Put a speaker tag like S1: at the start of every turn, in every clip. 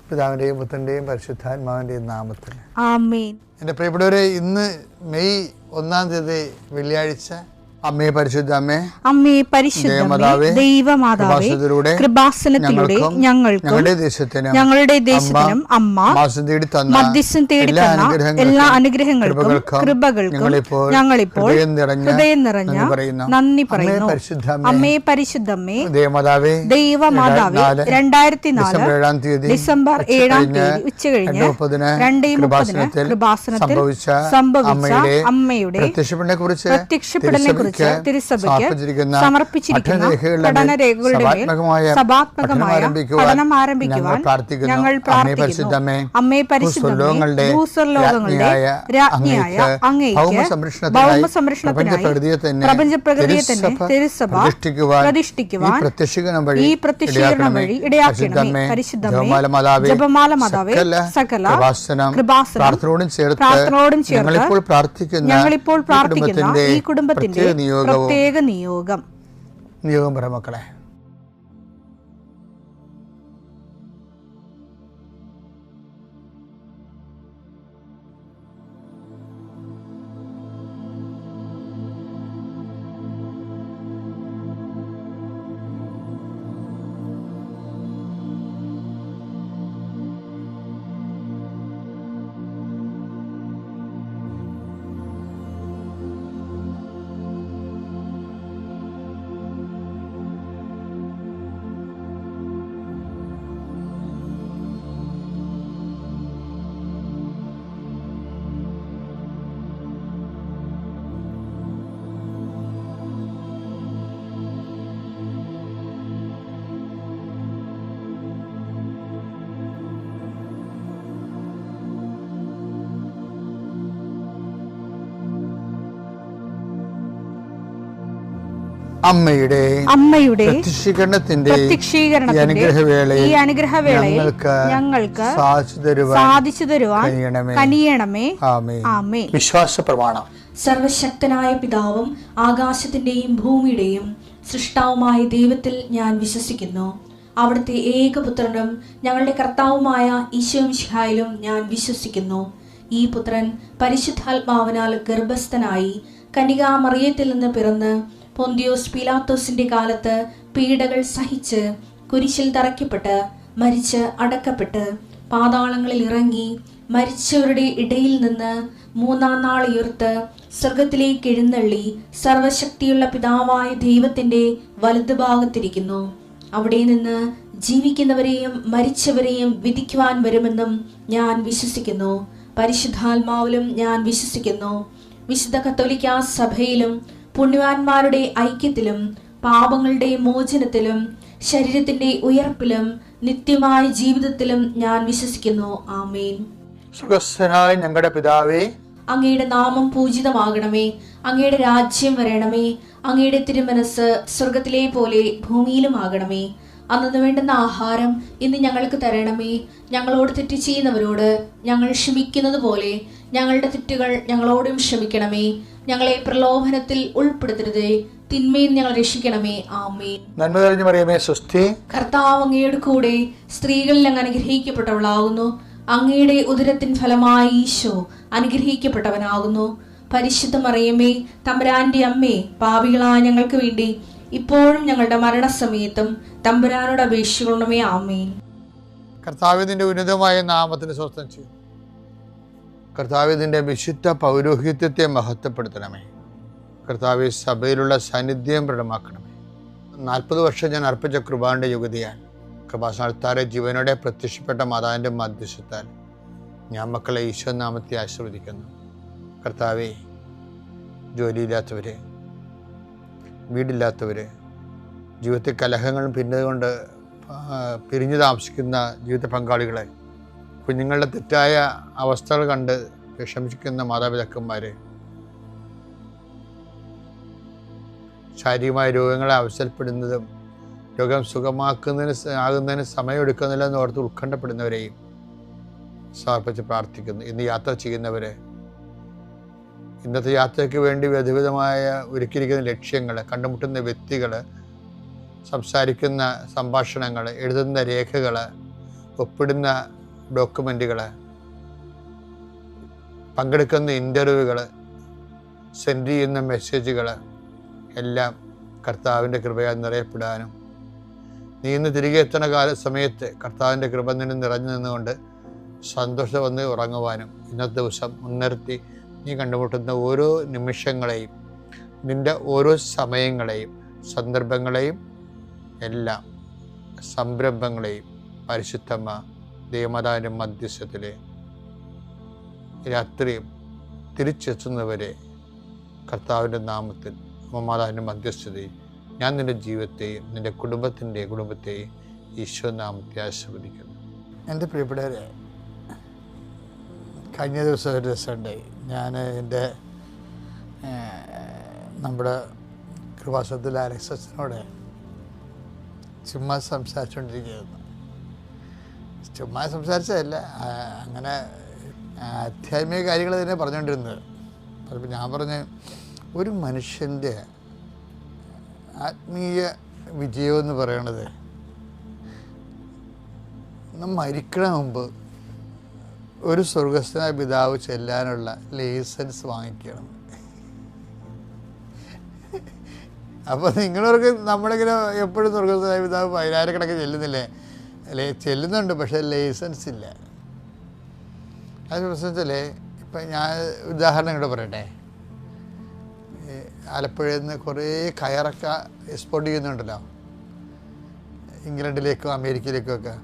S1: പിതാവിൻ്റെയും പുത്രൻ്റെയും പരിശുദ്ധാത്മാവിൻ്റെയും നാമത്തിൽ
S2: ആമേൻ.
S1: എൻ്റെ പ്രിയപ്പെട്ടവരെ, ഇന്ന് മെയ് 1 വെള്ളിയാഴ്ച. അമ്മേ, പരിശുദ്ധ അമ്മേ,
S2: അമ്മേ പരിശുദ്ധമേ, ദൈവമാതാവേ, കൃപാസനത്തിലൂടെ ഞങ്ങൾക്കും ഞങ്ങളുടെ ദേശത്തിനും അമ്മ മധ്യസ്ഥം തേടി തന്ന എല്ലാ അനുഗ്രഹങ്ങൾക്കും കൃപകൾക്കും ഞങ്ങളിപ്പോൾ ഹൃദയം നിറഞ്ഞ നന്ദി പറയുന്നു. അമ്മേ പരിശുദ്ധമേ, ദൈവമാതാവേ, 2004 ഡിസംബർ 7 ഉച്ചകഴിഞ്ഞ് 2:30 കൃപാസനത്തിൽ സംഭവിച്ച അമ്മയുടെ പ്രത്യക്ഷപ്പെടലിനെ കുറിച്ച് തിരുസഭയ്ക്ക് സമർപ്പിച്ചിരിക്കുന്ന പഠനരേഖകളുടെ മേൽ സഭാത്മകമായ പഠനം ആരംഭിക്കുവാൻ ഞങ്ങൾ പ്രാർത്ഥിക്കുന്നു. അമ്മേ പരിശുദ്ധമേ, ഭൂസ്വർലോകങ്ങളുടെ രാജ്ഞിയായ അങ്ങേയ്ക്ക് ഭൗമസംരക്ഷണത്തിനായി പ്രപഞ്ചപ്രകൃതിയെ തന്നെ തിരുസഭ പ്രതിഷ്ഠിക്കുവാൻ ഈ പ്രത്യക്ഷീകരണം വഴി ഇടയാക്കണമേ. പരിശുദ്ധമേ, ജപമാല മാതാവേ, സകല കൃപാസനം പ്രാർത്ഥനയോടും ചേർത്ത് ഞങ്ങളിപ്പോൾ പ്രാർത്ഥിക്കുന്ന ഈ കുടുംബത്തിന്റെ പ്രത്യേക നിയോഗം
S1: പറ മക്കളെ. അമ്മയുടെ പ്രത്യക്ഷീകരണത്തിന്റെ ഈ അനുഗ്രഹവേളയിൽ ഞങ്ങൾക്ക് സാധിച്ചു തരുവാൻ കനിയണമേ. ആമേൻ.
S3: വിശ്വാസ പ്രമാണം. സർവശക്തനായ പിതാവും ആകാശത്തിന്റെയും ഭൂമിയുടെയും സൃഷ്ടാവുമായ ദൈവത്തിൽ ഞാൻ വിശ്വസിക്കുന്നു. അവിടുത്തെ ഏകപുത്രനും ഞങ്ങളുടെ കർത്താവുമായ ഈശോമിശിഹായിലും ഞാൻ വിശ്വസിക്കുന്നു. ഈ പുത്രൻ പരിശുദ്ധാത്മാവിനാൽ ഗർഭസ്ഥനായി കന്യകാമറിയത്തിൽ നിന്ന് പിറന്ന് പൊന്തിയോസ് പീലാത്തോസിന്റെ കാലത്ത് പീഡകൾ സഹിച്ച് കുരിശിൽ തറയ്ക്കപ്പെട്ട് മരിച്ച് അടക്കപ്പെട്ട് പാതാളങ്ങളിൽ ഇറങ്ങി മരിച്ചവരുടെ ഇടയിൽ നിന്ന് 3-ാം നാൾ ഉയർത്ത് സ്വർഗത്തിലേക്ക് എഴുന്നള്ളി സർവശക്തിയുള്ള പിതാവായ ദൈവത്തിന്റെ വലതുഭാഗത്തിരിക്കുന്നു. അവിടെ നിന്ന് ജീവിക്കുന്നവരെയും മരിച്ചവരെയും വിധിക്കുവാൻ വരുമെന്നും ഞാൻ വിശ്വസിക്കുന്നു. പരിശുദ്ധാത്മാവിലും ഞാൻ വിശ്വസിക്കുന്നു. വിശുദ്ധ കത്തോലിക്കാ സഭയിലും പുണ്യവാന്മാരുടെ ഐക്യത്തിലും പാപങ്ങളുടെ മോചനത്തിലും ശരീരത്തിന്റെ ഉയർപ്പിലും നിത്യമായ ജീവിതത്തിലും ഞാൻ വിശ്വസിക്കുന്നു. ആമേൻ.
S1: സ്വർഗ്ഗസ്ഥനായ ഞങ്ങളുടെ പിതാവേ,
S3: അങ്ങയുടെ നാമം പൂജിതമാകണമേ. അങ്ങയുടെ രാജ്യം വരണമേ. അങ്ങയുടെ തിരുമനസ് സ്വർഗത്തിലെ പോലെ ഭൂമിയിലും ആകണമേ. അന്നു വേണ്ടുന്ന ആഹാരം ഇന്ന് ഞങ്ങൾക്ക് തരണമേ. ഞങ്ങളോട് തെറ്റ് ചെയ്യുന്നവരോട് ഞങ്ങൾ ക്ഷമിക്കുന്നത് പോലെ ഞങ്ങളുടെ തെറ്റുകൾ ഞങ്ങളോടും ക്ഷമിക്കണമേ. ഞങ്ങളെ പ്രലോഭനത്തിൽ ഉൾപ്പെടുത്തരുതേ, തിന്മയിൽ ഞങ്ങൾ രക്ഷിക്കണമേ. ആമേൻ.
S1: നന്മ നിറഞ്ഞ മറിയമേ, സ്വസ്തി.
S3: കർത്താവ് അങ്ങയുടെ കൂടെ സ്ത്രീകളിൽ അങ്ങ് അനുഗ്രഹിക്കപ്പെട്ടവളാകുന്നു. അങ്ങയുടെ ഉദരത്തിൻ ഫലമായി ഈശോ അനുഗ്രഹിക്കപ്പെട്ടവനാകുന്നു. പരിശുദ്ധ മറിയമേ, തമ്പുരാന്റെ അമ്മേ, പാപികളായ ഞങ്ങൾക്ക് വേണ്ടി ഇപ്പോഴും ഞങ്ങളുടെ മരണസമയത്തും തമ്പുരാനോട് അപേക്ഷിക്കണമേ. ആമേൻ.
S1: കർത്താവിന്റെ ഉന്നതമായ നാമത്തിന് സ്വസ്ഥം ചെയ്യും. കർത്താവിന്റെ വിശുദ്ധ പൗരോഹിത്യത്തെ മഹത്വപ്പെടുത്തണമേ. കർത്താവ് സഭയിലുള്ള സാന്നിധ്യം പ്രകടമാക്കണമേ. 40 വർഷം ഞാൻ അർപ്പിച്ച കൃപാന്റെ യുഗതിയാൽ കൃപാസനത്താരെ ജീവനോടെ പ്രത്യക്ഷപ്പെട്ട മാതാവിൻ്റെ മധ്യസ്ഥത്താൽ ഞാൻ മക്കളെ ഈശോ നാമത്തെ ആശീർവദിക്കുന്നു. കർത്താവേ, ജോലിയില്ലാത്തവര്, വീടില്ലാത്തവര്, ജീവിതത്തിൽ കലഹങ്ങളും ഭിന്നതകൊണ്ട് പിരിഞ്ഞു താമസിക്കുന്ന ജീവിത പങ്കാളികളെ, കുഞ്ഞുങ്ങളുടെ തെറ്റായ അവസ്ഥകൾ കണ്ട് വിഷമിക്കുന്ന മാതാപിതാക്കന്മാരെ, ശാരീരികമായ രോഗങ്ങളെ അവസരപ്പെടുന്നതും രോഗം ആകുന്നതിന് സമയമെടുക്കുന്നില്ല എന്ന് ഓർത്ത് ഉത്കണ്ഠപ്പെടുന്നവരെയും സമർപ്പിച്ച് പ്രാർത്ഥിക്കുന്നു. ഇന്ന് യാത്ര ചെയ്യുന്നവരെ, ഇന്നത്തെ യാത്രയ്ക്ക് വേണ്ടി വിവിധമായ ഒരുക്കിയിരിക്കുന്ന ലക്ഷ്യങ്ങൾ, കണ്ടുമുട്ടുന്ന വ്യക്തികൾ, സംസാരിക്കുന്ന സംഭാഷണങ്ങൾ, എഴുതുന്ന രേഖകൾ, ഒപ്പിടുന്ന ഡോക്യുമെൻറ്റുകൾ, പങ്കെടുക്കുന്ന ഇൻ്റർവ്യൂകൾ, സെൻഡ് ചെയ്യുന്ന മെസ്സേജുകൾ എല്ലാം കർത്താവിൻ്റെ കൃപയാൽ നിറയപ്പെടാനും, നീ ഇന്ന് തിരികെ എത്തുന്ന സമയത്ത് കർത്താവിൻ്റെ കൃപ നിന്നെ നിറഞ്ഞു നിന്നുകൊണ്ട് സന്തോഷം വന്ന് ഉറങ്ങുവാനും, ഇന്നത്തെ ദിവസം മുൻനിർത്തി നീ കണ്ടുമുട്ടുന്ന ഓരോ നിമിഷങ്ങളെയും, നിൻ്റെ ഓരോ സമയങ്ങളെയും, സന്ദർഭങ്ങളെയും, എല്ലാം സംരംഭങ്ങളെയും പരിശുദ്ധമ്മ ദൈവമാതാവിൻ്റെ മധ്യസ്ഥത്തിൽ രാത്രിയും തിരിച്ചെത്തുന്നവരെ കർത്താവിൻ്റെ നാമത്തിൽ മാതാവിൻ്റെ മധ്യസ്ഥതയിൽ ഞാൻ നിൻ്റെ ജീവിതത്തെയും നിൻ്റെ കുടുംബത്തെയും ഈശോ നാമത്തെ ആശീർവദിക്കുന്നു. എൻ്റെ പ്രിയപ്പെട്ടവരെ, കഴിഞ്ഞ ദിവസം ഒരു ദിവസമുണ്ടായി. ഞാൻ എൻ്റെ നമ്മുടെ കൃപാസനത്തിൽ അലക്സസിനോട് ചുമ്മാ സംസാരിച്ചുകൊണ്ടിരിക്കുകയായിരുന്നു. ചുമ്മാ സംസാരിച്ചതല്ല, അങ്ങനെ ആധ്യാത്മിക കാര്യങ്ങൾ തന്നെ പറഞ്ഞുകൊണ്ടിരുന്നത്. അപ്പോൾ ഞാൻ പറഞ്ഞ്, ഒരു മനുഷ്യൻ്റെ ആത്മീയ വിജയമെന്ന് പറയണത് മരിക്കണ മുമ്പ് ഒരു സ്വർഗസ്ഥനായ പിതാവ് ചെല്ലാനുള്ള ലൈസൻസ് വാങ്ങിക്കണം. അപ്പോൾ നിങ്ങളവർക്ക് നമ്മളിങ്ങനെ എപ്പോഴും സ്വർഗസ്ഥനായ പിതാവ് 10,000 കണക്കിന് ചെല്ലുന്നില്ലേ? അല്ലേ, ചെല്ലുന്നുണ്ട്, പക്ഷേ ലൈസൻസ് ഇല്ല. അത് പ്രശ്നത്തില്ലേ, ഇപ്പം ഞാൻ ഉദാഹരണം ഇങ്ങോട്ട് പറയട്ടെ. ആലപ്പുഴയിൽ നിന്ന് കുറേ കയറൊക്കെ എക്സ്പോർട്ട് ചെയ്യുന്നുണ്ടല്ലോ, ഇംഗ്ലണ്ടിലേക്കോ അമേരിക്കയിലേക്കോ ഒക്കെ.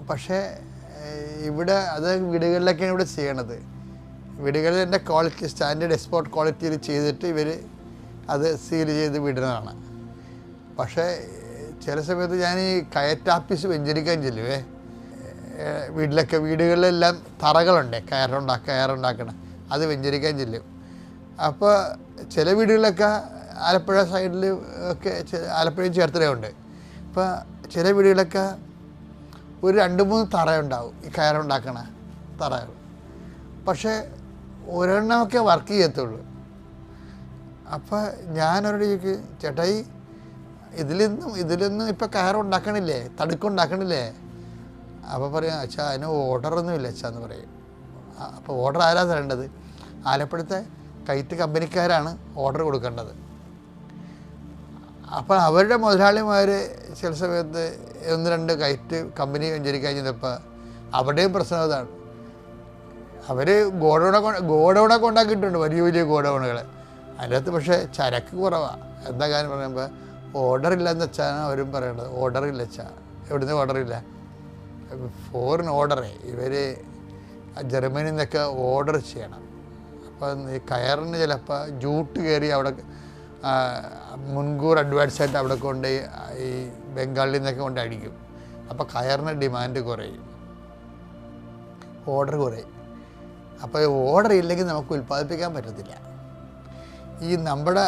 S1: പക്ഷേ ഇവിടെ അത് വീടുകളിലൊക്കെയാണ് ഇവിടെ ചെയ്യണത്. വീടുകളിൽ എൻ്റെ ക്വാളിറ്റി, സ്റ്റാൻഡേർഡ് എക്സ്പോർട്ട് ക്വാളിറ്റിയിൽ ചെയ്തിട്ട് ഇവർ അത് സീൽ ചെയ്ത് വിടുന്നതാണ്. പക്ഷേ ചില സമയത്ത് ഞാൻ ഈ കയറ്റാപ്പീസ് വെഞ്ചരിക്കാൻ ചെല്ലുവേ. വീടുകളിലെല്ലാം തറകളുണ്ട്, കയറുണ്ടാക്കണം, അത് വെഞ്ചരിക്കാൻ ചെല്ലും. അപ്പോൾ ചില വീടുകളിലൊക്കെ ആലപ്പുഴ സൈഡിൽ ഒക്കെ, ആലപ്പുഴയും ചേർത്തലയുണ്ട്. ഇപ്പോൾ ചില വീടുകളിലൊക്കെ ഒരു 2-3 തറയുണ്ടാവും, ഈ കയറുണ്ടാക്കണ തറകൾ. പക്ഷേ ഒരെണ്ണമൊക്കെ വർക്ക് ചെയ്യത്തുള്ളൂ. അപ്പോൾ ഞാനവരോട് ചോദിക്കും, ചേട്ടായി ഇതിലൊന്നും ഇപ്പം കയറുണ്ടാക്കണില്ലേ, തടുക്കുണ്ടാക്കണില്ലേ? അപ്പോൾ പറയാം, അച്ഛാ അതിന് ഓർഡറൊന്നുമില്ല അച്ഛാ എന്ന് പറയും. അപ്പോൾ ഓർഡർ ആരാ തരേണ്ടത്? ആലപ്പുഴത്തെ കയറ്റ് കമ്പനിക്കാരാണ് ഓർഡർ കൊടുക്കേണ്ടത്. അപ്പോൾ അവരുടെ മുതലാളിമാർ ചില സമയത്ത് 1-2 കയറ്റ് കമ്പനി വെഞ്ചരിക്കാൻ ചെന്നപ്പോൾ അവിടെയും പ്രശ്നം അതാണ്. അവർ ഗോഡൗണൊക്കെ ഉണ്ടാക്കിയിട്ടുണ്ട്, വലിയ വലിയ ഗോഡൗണുകൾ. അതിനകത്ത് പക്ഷേ ചരക്ക് കുറവാണ്. എന്താ കാര്യം പറയുമ്പോൾ ഓർഡറില്ലെന്ന് വെച്ചാണ് അവരും പറയേണ്ടത്. ഓർഡറില്ല വെച്ചാൽ എവിടുന്ന് ഓർഡറില്ല? ഫോറിൻ ഓർഡറേ, ഇവർ ജർമ്മനിയിൽ നിന്നൊക്കെ ഓർഡർ ചെയ്യണം. അപ്പം ഈ കയറിന് ചിലപ്പോൾ ജൂട്ട് കയറി അവിടെ മുൻകൂർ അഡ്വാൻസായിട്ട് അവിടെ കൊണ്ട് ഈ ബംഗാളിൽ നിന്നൊക്കെ കൊണ്ട് അടിക്കും. അപ്പോൾ കയറിന് ഡിമാൻഡ് കുറയും, ഓർഡർ കുറയും. അപ്പോൾ ഓർഡർ ഇല്ലെങ്കിൽ നമുക്ക് ഉൽപ്പാദിപ്പിക്കാൻ പറ്റത്തില്ല. ഈ നമ്മുടെ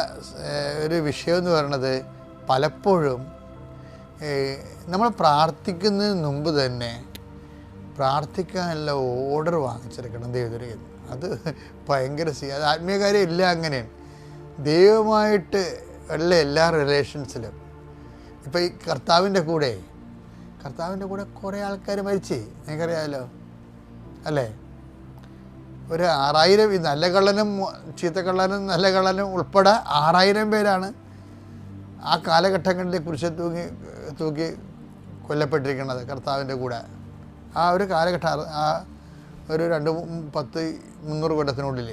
S1: ഒരു വിഷയം എന്ന് പറയുന്നത് പലപ്പോഴും നമ്മൾ പ്രാർത്ഥിക്കുന്നതിന് മുമ്പ് തന്നെ പ്രാർത്ഥിക്കാനുള്ള ഓർഡർ വാങ്ങിച്ചെടുക്കണം ദൈവത്തിൻ്റെ. അത് ഭയങ്കര അത് ആത്മീയകാര്യം ഇല്ല, അങ്ങനെയാണ്. ദൈവമായിട്ട് ഉള്ള എല്ലാ റിലേഷൻസിലും ഇപ്പോൾ ഈ കർത്താവിൻ്റെ കൂടെ കുറേ ആൾക്കാർ മരിച്ചേ, നിങ്ങൾക്കറിയാമല്ലോ അല്ലേ? ഒരു 6000, ഈ നല്ല കള്ളനും ചീത്തക്കള്ളനും നല്ല കള്ളനും ഉൾപ്പെടെ 6000 പേരാണ് ആ കാലഘട്ടങ്ങളിൽ കുരിശിൽ തൂക്കി കൊല്ലപ്പെട്ടിരിക്കുന്നത് കർത്താവിൻ്റെ കൂടെ. ആ ഒരു കാലഘട്ടം, ആ ഒരു 200-300 കൊല്ലത്തിനുള്ളിൽ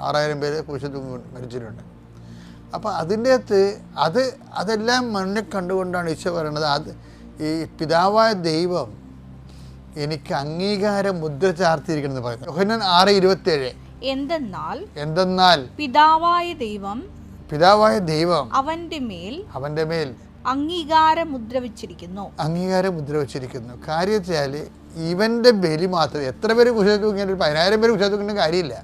S1: 6000 പേര് കുരിശിൽ തൂങ്ങി മരിച്ചിട്ടുണ്ട്. അപ്പോൾ അതിൻ്റെ അകത്ത് അതെല്ലാം മുന്നിൽ കണ്ടുകൊണ്ടാണ് ഈശോ പറയുന്നത്, അത് ഈ പിതാവായ ദൈവം എനിക്ക് അംഗീകാരം മുദ്ര ചാർത്തിയിരിക്കണമെന്ന് പറയുന്നത്. യോഹന്നാൻ 6:27. എന്തെന്നാൽ പിതാവായ ദൈവം അവന്റെ മേൽ അംഗീകാരം മുദ്ര വെച്ചിരിക്കുന്നു. കാര്യം വെച്ചാൽ ഇവൻ്റെ ബലി മാത്രമേ, എത്ര പേര് കുരിശിൽ തൂങ്ങിയാൽ 10,000 പേര് കുരിശിൽ തൂങ്ങേണ്ട കാര്യമില്ല.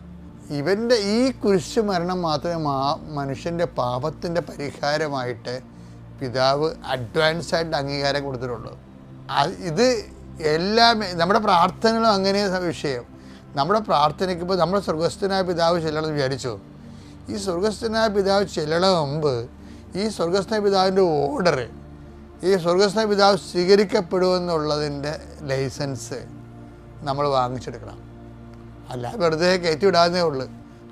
S1: ഇവൻ്റെ ഈ കുരിശ് മരണം മാത്രമേ മനുഷ്യൻ്റെ പാപത്തിൻ്റെ പരിഹാരമായിട്ട് പിതാവ് അഡ്വാൻസായിട്ട് അംഗീകാരം കൊടുത്തിട്ടുള്ളൂ. ഇത് എല്ലാം നമ്മുടെ പ്രാർത്ഥനകളും അങ്ങനെ വിഷയം. നമ്മുടെ പ്രാർത്ഥനയ്ക്ക് ഇപ്പോൾ നമ്മുടെ സ്വർഗസ്ഥനായ പിതാവ് ചെല്ലണമെന്ന് വിചാരിച്ചു. ഈ സ്വർഗസ്ഥനായ പിതാവ് ചെല്ലണ മുമ്പ് ഈ സ്വർഗസ്ഥനായ പിതാവിൻ്റെ ഓർഡർ ഈ സ്വർഗസ്ഥ പിതാവ് സ്വീകരിക്കപ്പെടുമെന്നുള്ളതിൻ്റെ ലൈസൻസ് നമ്മൾ വാങ്ങിച്ചെടുക്കണം. അല്ല വെറുതെ കയറ്റി വിടാന്നേ ഉള്ളൂ.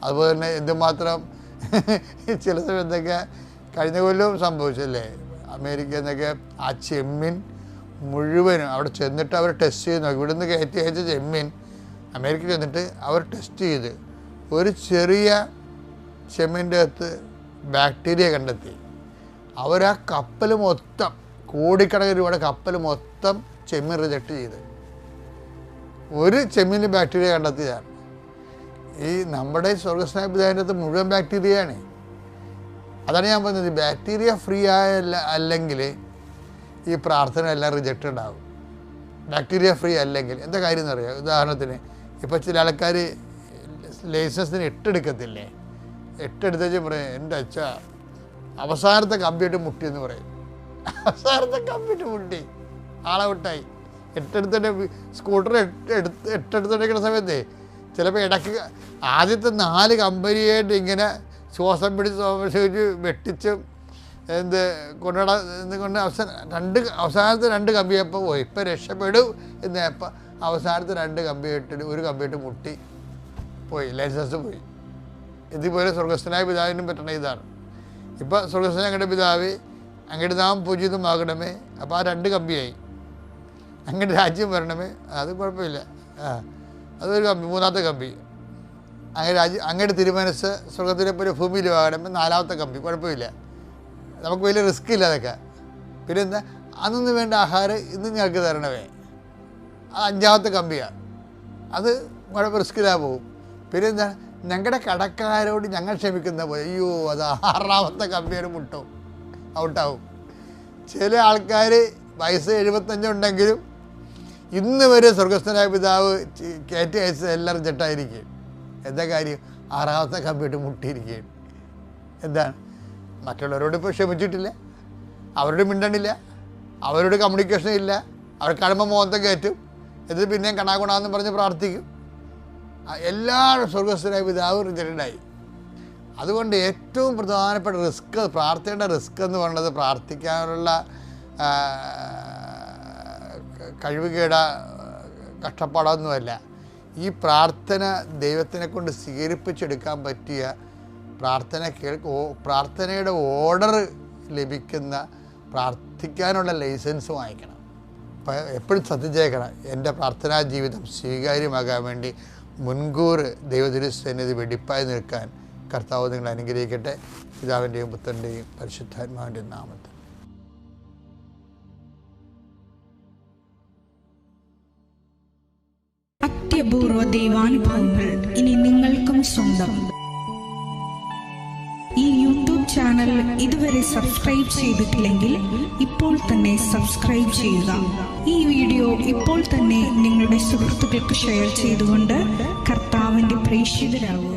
S1: അതുപോലെ തന്നെ എന്തുമാത്രം ചില സമയത്തൊക്കെ കഴിഞ്ഞ കൊല്ലം സംഭവിച്ചല്ലേ അമേരിക്കയിൽ നിന്നൊക്കെ ആ ചെമ്മീൻ മുഴുവനും അവിടെ ചെന്നിട്ട് അവർ ടെസ്റ്റ് ചെയ്ത് നോക്കി. ഇവിടുന്ന് കയറ്റി അയച്ച ചെമ്മീൻ അമേരിക്കയിൽ ചെന്നിട്ട് അവർ ടെസ്റ്റ് ചെയ്ത് ഒരു ചെറിയ ചെമ്മീൻ്റെ അകത്ത് ബാക്ടീരിയ കണ്ടെത്തി. അവരാ കപ്പൽ മൊത്തം കോടിക്കണക്കിന് രൂപയുടെ കപ്പൽ മൊത്തം ചെമ്മീൻ റിജക്റ്റ് ചെയ്ത് ഒരു ചെമ്മീനിൽ ബാക്ടീരിയ കണ്ടെത്തിയതാണ്. ഈ നമ്മുടെ സ്വർഗസ്നായ പിതാവിൻ്റെ അകത്ത് മുഴുവൻ ബാക്ടീരിയയാണ്. അതാണ് ഞാൻ പറഞ്ഞത്, ബാക്ടീരിയ ഫ്രീ അല്ലെങ്കിൽ ഈ പ്രാർത്ഥന എല്ലാം റിജക്റ്റഡ് ആകും. ബാക്ടീരിയ ഫ്രീ അല്ലെങ്കിൽ എന്താ കാര്യം എന്നറിയാം. ഉദാഹരണത്തിന് ഇപ്പോൾ ചില ആൾക്കാർ ലൈസൻസിന് 8 എടുക്കത്തില്ലേ, 8 എടുത്തേച്ച് പറയും എൻ്റെ അച്ഛ അവസാനത്തെ കമ്പ്യൂട്ടർ മുട്ടിയെന്ന് പറയും. അവസാനത്തെ കമ്പ്യൂട്ടർ മുട്ടി, ആളെ വിട്ടായി. 8 എടുത്തിട്ട് സ്കൂട്ടർ 8 എടുത്തിട്ടിരിക്കുന്ന സമയത്ത് ചിലപ്പോൾ ഇടയ്ക്ക് ആദ്യത്തെ 4 കമ്പനിയായിട്ട് ഇങ്ങനെ ശ്വാസം പിടിച്ച് വെട്ടിച്ചും കൊണ്ട് അവസാനത്തെ 2 കമ്പിയപ്പോൾ പോയി. ഇപ്പം രക്ഷപ്പെടും എന്നപ്പോൾ അവസാനത്തെ 2 കമ്പിയിട്ട് ഒരു കമ്പിയിട്ട് മുട്ടി പോയി, ലൈസൻസ് പോയി. ഇതുപോലെ സ്വർഗസ്ഥനായ പിതാവിനും പറ്റണ ഇതാണ്. ഇപ്പോൾ സ്വർഗസ്ഥനായ അങ്ങയുടെ പിതാവ് അങ്ങയുടെ നാം പൂജിതമാകണമേ, അപ്പോൾ ആ 2 കമ്പിയായി. അങ്ങയുടെ രാജ്യം വരണമേ, അത് കുഴപ്പമില്ല, അതൊരു കമ്പി, 3ാമത്തെ കമ്പി. അങ്ങയുടെ തിരുമനസ് സ്വർഗത്തിലെ പോലെ ഭൂമിയിൽ ആകണമേ, 4ാമത്തെ കമ്പി, കുഴപ്പമില്ല, നമുക്ക് വലിയ റിസ്ക് ഇല്ല അതൊക്കെ. പിന്നെ എന്താ അന്നൊന്നും വേണ്ട ആഹാരം ഇന്ന് ഞങ്ങൾക്ക് തരണമേ, അത് 5ാമത്തെ കമ്പിയാണ്, അത് കുഴപ്പം റിസ്ക്കിലാ പോകും. പിന്നെ എന്താ ഞങ്ങളുടെ കടക്കാരോട് ഞങ്ങൾ ക്ഷമിക്കുന്ന പോലെ, അയ്യോ അത് 6ാമത്തെ കമ്പിയാണ് മുട്ടും, ഔട്ടാവും. ചില ആൾക്കാർ വയസ്സ് 75 ഉണ്ടെങ്കിലും ഇന്ന് വരെ സ്വർഗസ്ഥനായ പിതാവ് കയറ്റി അയച്ചത് എല്ലാവരും ചെട്ടായിരിക്കും. എന്താ കാര്യം? 6ാമത്തെ കമ്പിയിട്ട് മുട്ടിയിരിക്കുകയാണ്. എന്താണ്? മറ്റുള്ളവരോട് ഇപ്പോൾ ക്ഷമിച്ചിട്ടില്ല, അവരോട് മിണ്ടണില്ല, അവരോട് കമ്മ്യൂണിക്കേഷൻ ഇല്ല, അവർ കടമ്പ മോഹത്തെ കയറ്റും, എന്നിട്ട് പിന്നെയും കണാകുണാന്ന് പറഞ്ഞ് പ്രാർത്ഥിക്കും. എല്ലാവരും സ്വർഗസ്ഥനായ പിതാവ് റിജക്റ്റഡായി. അതുകൊണ്ട് ഏറ്റവും പ്രധാനപ്പെട്ട റിസ്ക്, പ്രാർത്ഥനയുടെ റിസ്ക് എന്ന് പറയുന്നത് പ്രാർത്ഥിക്കാനുള്ള കഴിവുകേട കഷ്ടപ്പാടൊന്നുമല്ല. ഈ പ്രാർത്ഥന ദൈവത്തിനെ കൊണ്ട് സ്വീകരിപ്പിച്ചെടുക്കാൻ പറ്റിയ പ്രാർത്ഥനയുടെ ഓർഡർ ലഭിക്കുന്ന പ്രാർത്ഥിക്കാനുള്ള ലൈസൻസ് വാങ്ങിക്കണം. അപ്പോൾ എപ്പോഴും ശ്രദ്ധിച്ചേക്കണം, എൻ്റെ പ്രാർത്ഥനാ ജീവിതം സ്വീകാര്യമാകാൻ വേണ്ടി മുൻകൂർ ദൈവതിരുസന്നിധി വെടിപ്പായി നിൽക്കാൻ കർത്താവ് നിങ്ങളെ അനുഗ്രഹിക്കട്ടെ. പിതാവിൻ്റെയും പുത്രൻ്റെയും പരിശുദ്ധാത്മാവിൻ്റെയും നാമത്തിൽ.
S2: അത്യപൂർവ ദൈവാനുഭവങ്ങൾ ഇനി നിങ്ങൾക്കും സ്വന്തം. ഈ യൂട്യൂബ് ചാനൽ ഇതുവരെ സബ്സ്ക്രൈബ് ചെയ്തിട്ടില്ലെങ്കിൽ ഇപ്പോൾ തന്നെ സബ്സ്ക്രൈബ് ചെയ്യുക. ഈ വീഡിയോ ഇപ്പോൾ തന്നെ നിങ്ങളുടെ സുഹൃത്തുക്കൾക്ക് ഷെയർ ചെയ്തുകൊണ്ട് കർത്താവിൻ്റെ പ്രേക്ഷിതരാകുക.